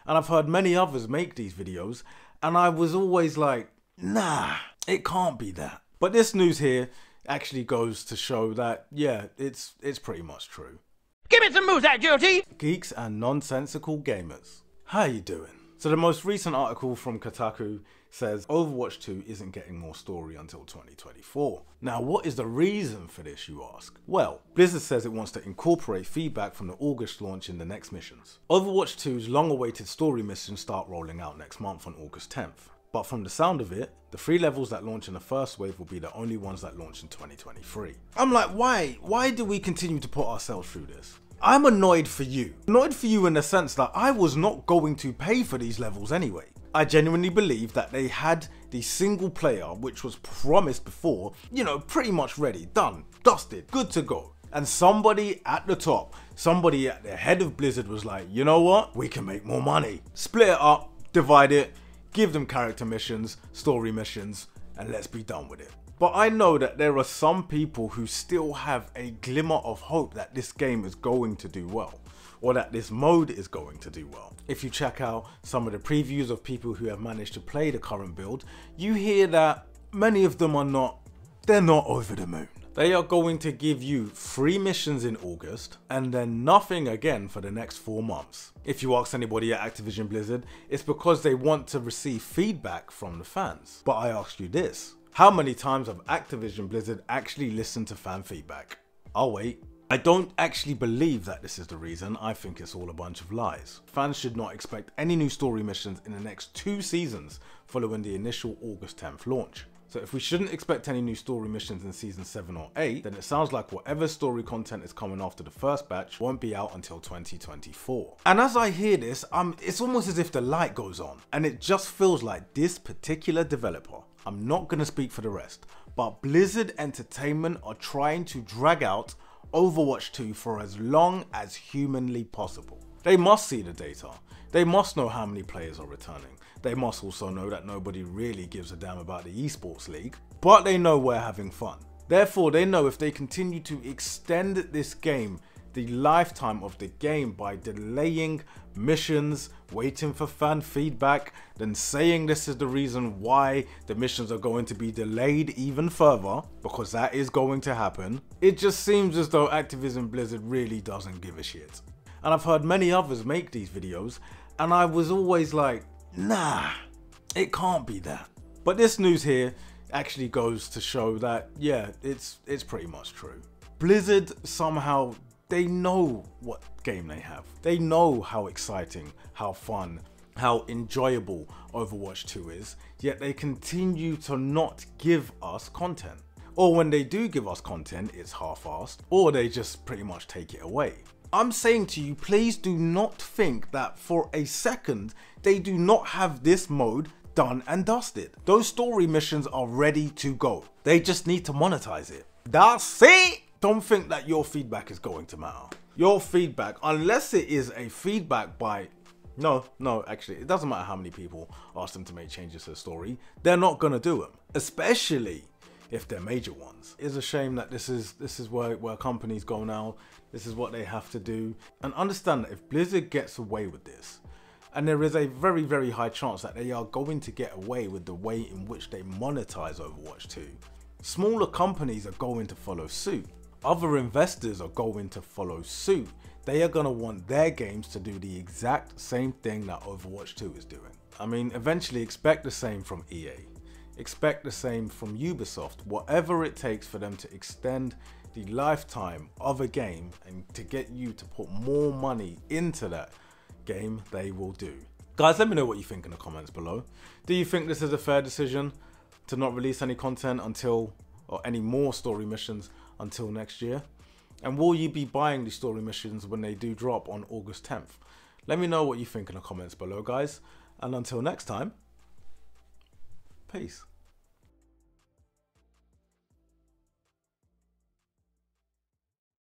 And I've heard many others make these videos, and I was always like, nah, it can't be that. But this news here actually goes to show that, yeah, it's pretty much true. Give me some moves, agility! Geeks and nonsensical gamers. How you doing? So the most recent article from Kotaku says Overwatch 2 isn't getting more story until 2024. Now, what is the reason for this, you ask? Well, Blizzard says it wants to incorporate feedback from the August launch in the next missions. Overwatch 2's long-awaited story missions start rolling out next month on August 10th. But from the sound of it, the 3 levels that launch in the first wave will be the only ones that launch in 2023. I'm like, why do we continue to put ourselves through this? I'm annoyed for you. Annoyed for you in the sense that I was not going to pay for these levels anyway. I genuinely believe that they had the single player, which was promised before, you know, pretty much ready, done, dusted, good to go. And somebody at the top, somebody at the head of Blizzard was like, you know what? We can make more money. Split it up, divide it, give them character missions, story missions, and let's be done with it. But I know that there are some people who still have a glimmer of hope that this game is going to do well, or that this mode is going to do well. If you check out some of the previews of people who have managed to play the current build, you hear that many of them are they're not over the moon. They are going to give you 3 missions in August and then nothing again for the next 4 months. If you ask anybody at Activision Blizzard, it's because they want to receive feedback from the fans. But I ask you this, how many times have Activision Blizzard actually listened to fan feedback? I'll wait. I don't actually believe that this is the reason. I think it's all a bunch of lies. Fans should not expect any new story missions in the next 2 seasons following the initial August 10th launch. So if we shouldn't expect any new story missions in season 7 or 8, then it sounds like whatever story content is coming after the first batch won't be out until 2024. And as I hear this, it's almost as if the light goes on, and it just feels like this particular developer, I'm not going to speak for the rest, but Blizzard Entertainment are trying to drag out Overwatch 2 for as long as humanly possible. They must see the data. They must know how many players are returning. They must also know that nobody really gives a damn about the esports league, but they know we're having fun. Therefore, they know if they continue to extend this game, the lifetime of the game, by delaying missions, waiting for fan feedback, then saying this is the reason why the missions are going to be delayed even further, because that is going to happen, it just seems as though Activision Blizzard really doesn't give a shit. And I've heard many others make these videos, and I was always like, nah, it can't be that. But this news here actually goes to show that, yeah, it's pretty much true. Blizzard somehow, they know what game they have. They know how exciting, how fun, how enjoyable Overwatch 2 is, yet they continue to not give us content. Or when they do give us content, it's half-assed, or they just pretty much take it away. I'm saying to you, please do not think that for a second they do not have this mode done and dusted. Those story missions are ready to go. They just need to monetize it. That's it! Don't think that your feedback is going to matter. Your feedback, unless it is a feedback by... No, actually, it doesn't matter how many people ask them to make changes to the story. They're not going to do them, especially if they're major ones. It's a shame that this is where companies go now. This is what they have to do. And understand that if Blizzard gets away with this, and there is a very, very high chance that they are going to get away with the way in which they monetize Overwatch 2, smaller companies are going to follow suit. Other investors are going to follow suit. They are going to want their games to do the exact same thing that Overwatch 2 is doing. I mean, eventually expect the same from EA. Expect the same from Ubisoft. Whatever it takes for them to extend the lifetime of a game and to get you to put more money into that game, they will do. Guys, let me know what you think in the comments below. Do you think this is a fair decision to not release any content until, or any more story missions until next year? And will you be buying the story missions when they do drop on August 10th? Let me know what you think in the comments below, guys. And until next time, peace.